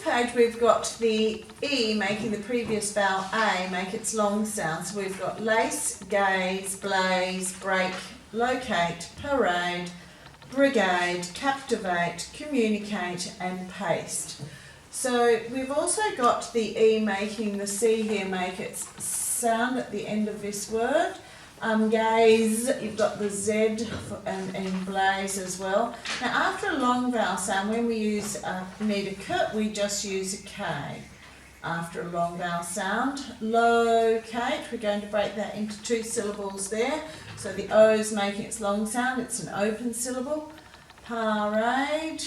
page we've got the E making the previous vowel A make its long sound. So we've got lace, gaze, blaze, break, locate, parade, brigade, captivate, communicate and paste. So we've also got the E making the C here make its sound at the end of this word. Gaze, you've got the Z and blaze as well. Now after a long vowel sound, when we need a K, we just use a K. After a long vowel sound, locate, we're going to break that into 2 syllables there. So the O is making its long sound, it's an open syllable. Parade,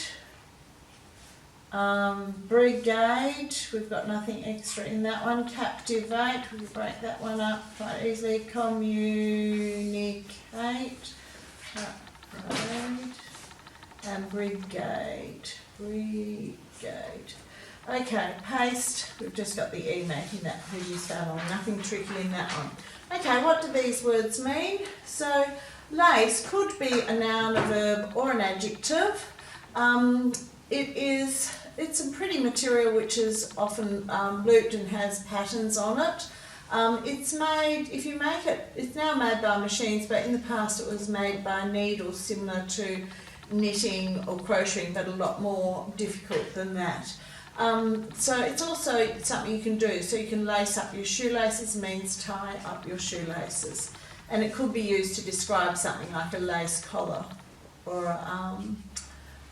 brigade, we've got nothing extra in that one. Captivate, we'll break that one up quite easily. Communicate, parade, and brigade. Okay, paste, we've just got the E making that previous vowel, nothing tricky in that one. Okay, what do these words mean? So, lace could be a noun, a verb or an adjective. It's some pretty material which is often looped and has patterns on it. It's made, if you make it, it's now made by machines, but in the past it was made by needles similar to knitting or crocheting, but a lot more difficult than that. So it's also something you can do. So you can lace up your shoelaces, means tie up your shoelaces. And it could be used to describe something like a lace collar, or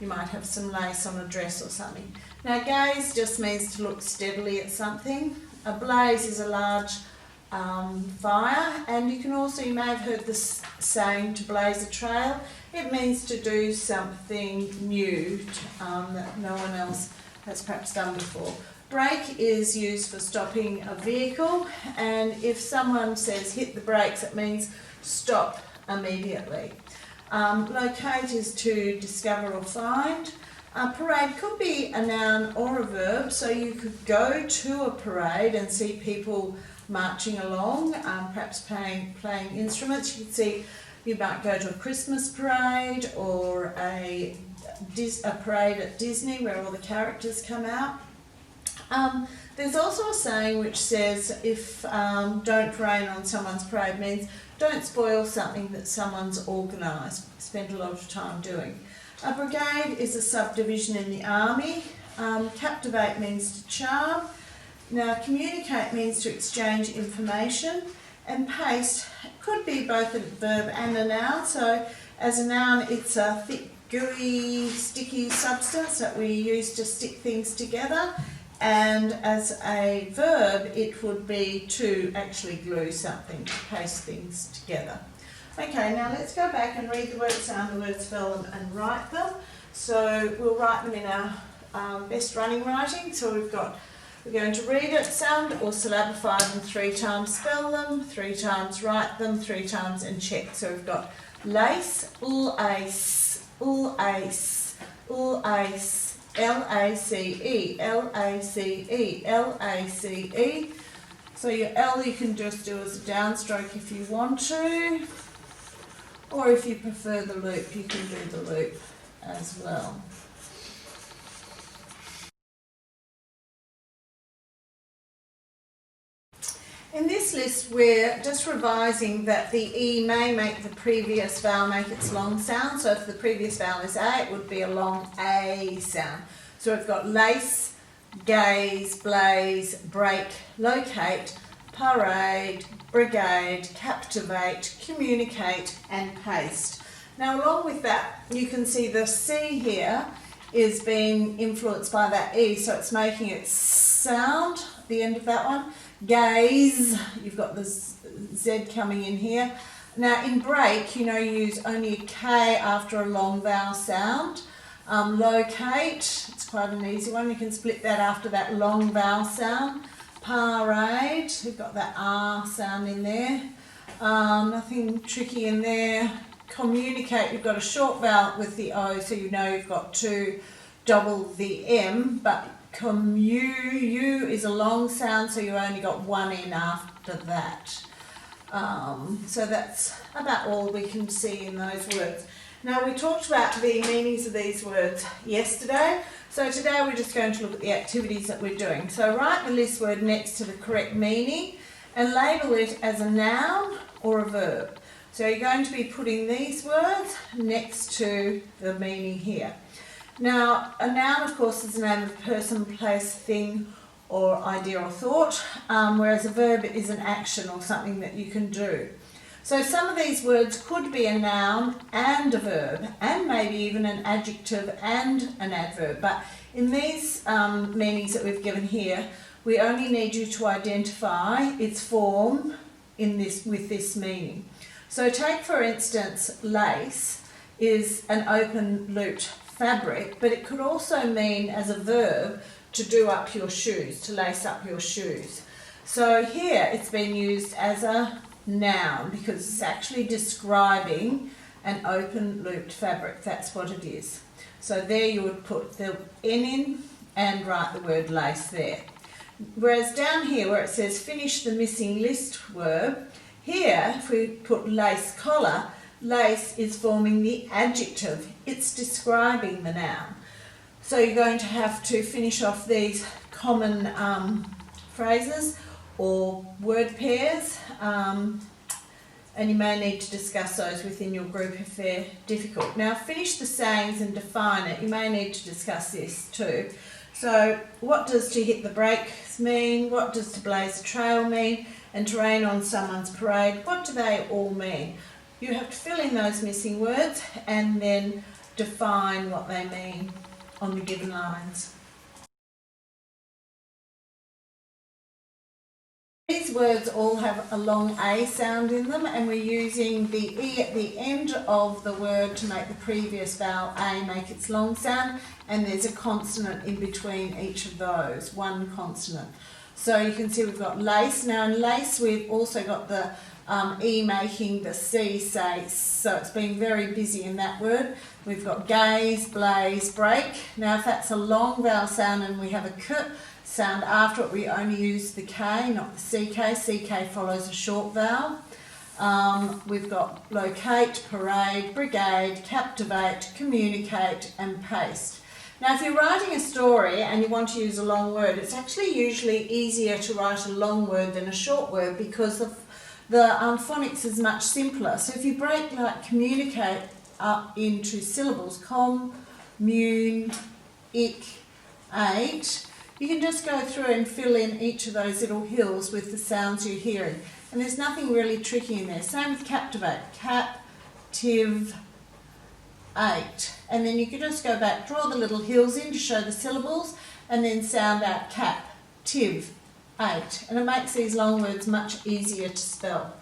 you might have some lace on a dress or something. Now gaze just means to look steadily at something. A blaze is a large fire, and you may have heard this saying, to blaze a trail. It means to do something new that no one else has perhaps done before. Brake is used for stopping a vehicle, and if someone says hit the brakes, it means stop immediately. Locate is to discover or find. Parade could be a noun or a verb, so you could go to a parade and see people marching along, perhaps playing instruments. You might go to a Christmas parade or a parade at Disney where all the characters come out. There's also a saying which says if don't rain on someone's parade means don't spoil something that someone's organised, spent a lot of time doing. A brigade is a subdivision in the army. Captivate means to charm. Now communicate means to exchange information, and paste could be both a verb and a noun. So as a noun it's a thick, gooey, sticky substance that we use to stick things together. And as a verb, it would be to actually glue something, to paste things together. Okay, now let's go back and read the words, sound the words, spell them and write them. So we'll write them in our best running writing. So we're going to read it, sound or syllabify them 3 times, spell them 3 times, write them 3 times and check. So we've got lace, lace, lace, lace. L-A-C-E, L-A-C-E, L-A-C-E. So your L you can just do as a downstroke if you want to, or if you prefer the loop, you can do the loop as well. In this list, we're just revising that the E may make the previous vowel make its long sound. So if the previous vowel is A, it would be a long A sound. So we've got lace, gaze, blaze, break, locate, parade, brigade, captivate, communicate and paste. Now along with that, you can see the C here is being influenced by that E, so it's making its sound, the end of that one. Gaze, you've got the Z coming in here. Now in break, you use only a K after a long vowel sound. Locate, it's quite an easy one. You can split that after that long vowel sound. Parade, we've got that R sound in there. Nothing tricky in there. Communicate, you've got a short vowel with the O, so you've got to double the M, but U is a long sound, so you only got one in after that. So that's about all we can see in those words. Now we talked about the meanings of these words yesterday, So today we're just going to look at the activities that we're doing. So write the list word next to the correct meaning and label it as a noun or a verb. So you're going to be putting these words next to the meaning here. Now, a noun, of course, is the name of a person, place, thing, or idea or thought, whereas a verb is an action or something that you can do. So some of these words could be a noun and a verb, and maybe even an adjective and an adverb. But in these meanings that we've given here, we only need you to identify its form with this meaning. So take, for instance, lace is an open looped fabric, but it could also mean as a verb to do up your shoes, to lace up your shoes. So here it's been used as a noun because it's actually describing an open looped fabric. That's what it is. So there you would put the N in and write the word lace there. Whereas down here where it says finish the missing list verb, here if we put lace collar, lace is forming the adjective. It's describing the noun. So you're going to have to finish off these common phrases or word pairs, and you may need to discuss those within your group if they're difficult. Now finish the sayings and define it. You may need to discuss this too. So what does to hit the brakes mean? What does to blaze a trail mean? And to rain on someone's parade, what do they all mean? You have to fill in those missing words and then define what they mean on the given lines. These words all have a long A sound in them, and we're using the E at the end of the word to make the previous vowel A make its long sound, and there's a consonant in between each of those, one consonant. So you can see we've got lace. Now in lace we've also got the E making the C say, so it's been very busy in that word. We've got gaze, blaze, break. Now if that's a long vowel sound and we have a K sound after it, we only use the K, not the CK. CK follows a short vowel. We've got locate, parade, brigade, captivate, communicate and paste. Now if you're writing a story and you want to use a long word, it's actually usually easier to write a long word than a short word because the phonics is much simpler. So if you break like communicate up into syllables, com, mun, ick, ate, you can just go through and fill in each of those little hills with the sounds you're hearing. And there's nothing really tricky in there. Same with captivate, captive, ate. And then you can just go back, draw the little hills in to show the syllables, and then sound out cap, tiv, ate. And it makes these long words much easier to spell.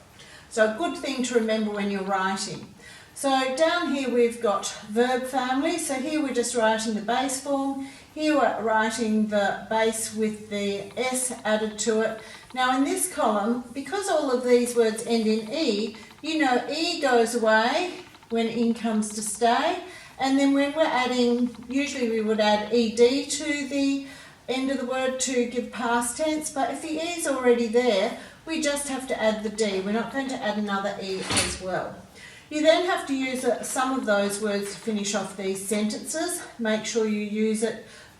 So a good thing to remember when you're writing. So down here we've got verb family. So here we're just writing the base form. Here we're writing the base with the S added to it. Now in this column, because all of these words end in E, you know E goes away when in comes to stay. And then when we're adding, usually we would add ED to the end of the word to give past tense. But if the E is already there, we just have to add the D. We're not going to add another E as well. You then have to use some of those words to finish off these sentences. Make sure you use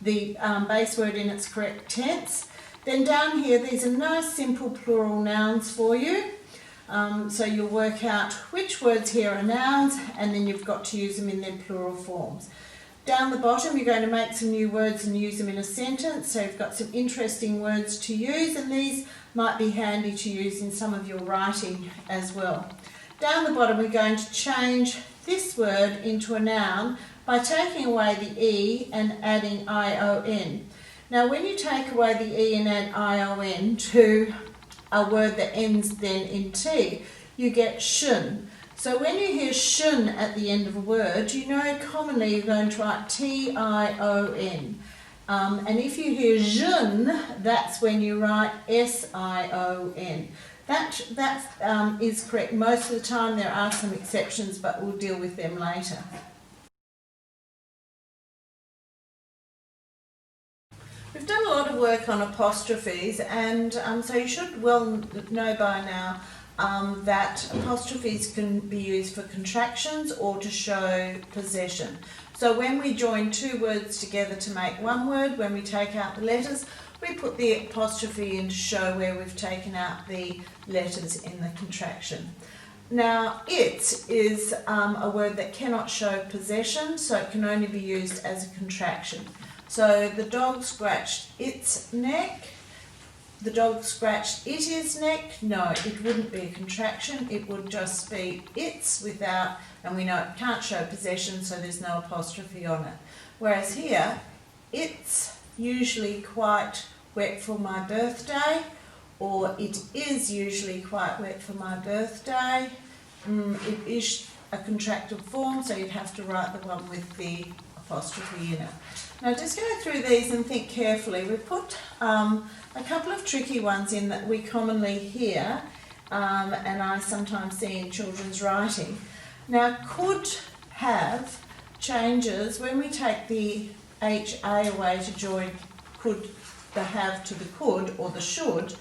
the base word in its correct tense. Then down here, these are nice simple plural nouns for you. So you'll work out which words here are nouns, and then you've got to use them in their plural forms. Down the bottom, you're going to make some new words and use them in a sentence. So you've got some interesting words to use, and these might be handy to use in some of your writing as well. Down the bottom, we're going to change this word into a noun by taking away the E and adding I-O-N. Now, when you take away the E and add I-O-N to a word that ends then in T, you get shun. So when you hear shun at the end of a word, you know commonly you're going to write T-I-O-N. And if you hear jun, that's when you write S-I-O-N. That is correct most of the time. There are some exceptions, but we'll deal with them later. We've done a lot of work on apostrophes, and so you should well know by now that apostrophes can be used for contractions or to show possession. So when we join two words together to make one word, when we take out the letters, we put the apostrophe in to show where we've taken out the letters in the contraction. Now, it is a word that cannot show possession, so it can only be used as a contraction. So the dog scratched its neck. The dog scratched its neck. No, it wouldn't be a contraction. It would just be its without, and we know it can't show possession, so there's no apostrophe on it. Whereas here, it's usually quite wet for my birthday, or it is usually quite wet for my birthday. It is a contracted form, so you'd have to write the one with the apostrophe in it. Now just go through these and think carefully. We put a couple of tricky ones in that we commonly hear, and I sometimes see in children's writing. Now, could have changes when we take the HA away to join could, the have to the could or the should,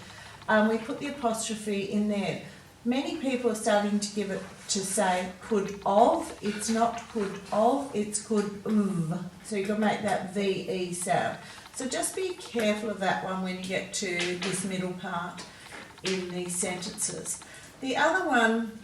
we put the apostrophe in there. Many people are starting to give it to say could of. It's not could of, it's could of. So you've got to make that VE sound. So just be careful of that one when you get to this middle part in these sentences. The other one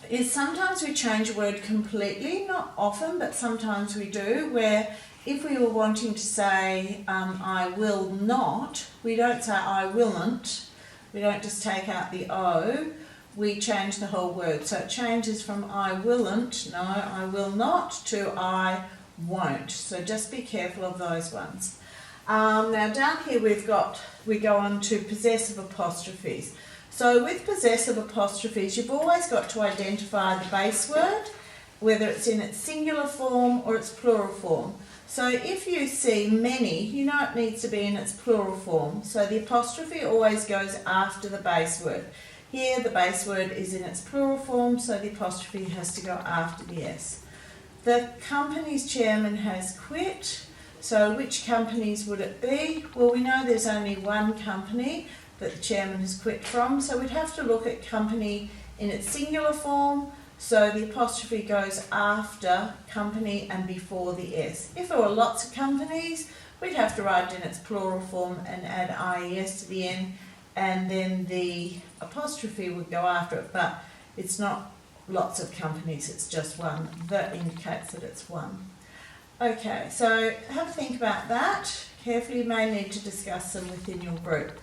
is sometimes we change a word completely, not often, but sometimes we do, where if we were wanting to say I will not, we don't say I willn't, we don't just take out the O, we change the whole word. So it changes from I willn't, no, I will not, to I won't. So just be careful of those ones. Now down here we go on to possessive apostrophes. So with possessive apostrophes, you've always got to identify the base word, whether it's in its singular form or its plural form. So if you see many, you know it needs to be in its plural form. So the apostrophe always goes after the base word. Here the base word is in its plural form, so the apostrophe has to go after the S. The company's chairman has quit. So which companies would it be? Well, we know there's only one company that the chairman has quit from, so we'd have to look at company in its singular form, so the apostrophe goes after company and before the S. If there were lots of companies, we'd have to write it in its plural form and add IES to the end, and then the apostrophe would go after it, but it's not lots of companies, it's just one. That indicates that it's one. Okay, so have a think about that. Carefully, you may need to discuss them within your group.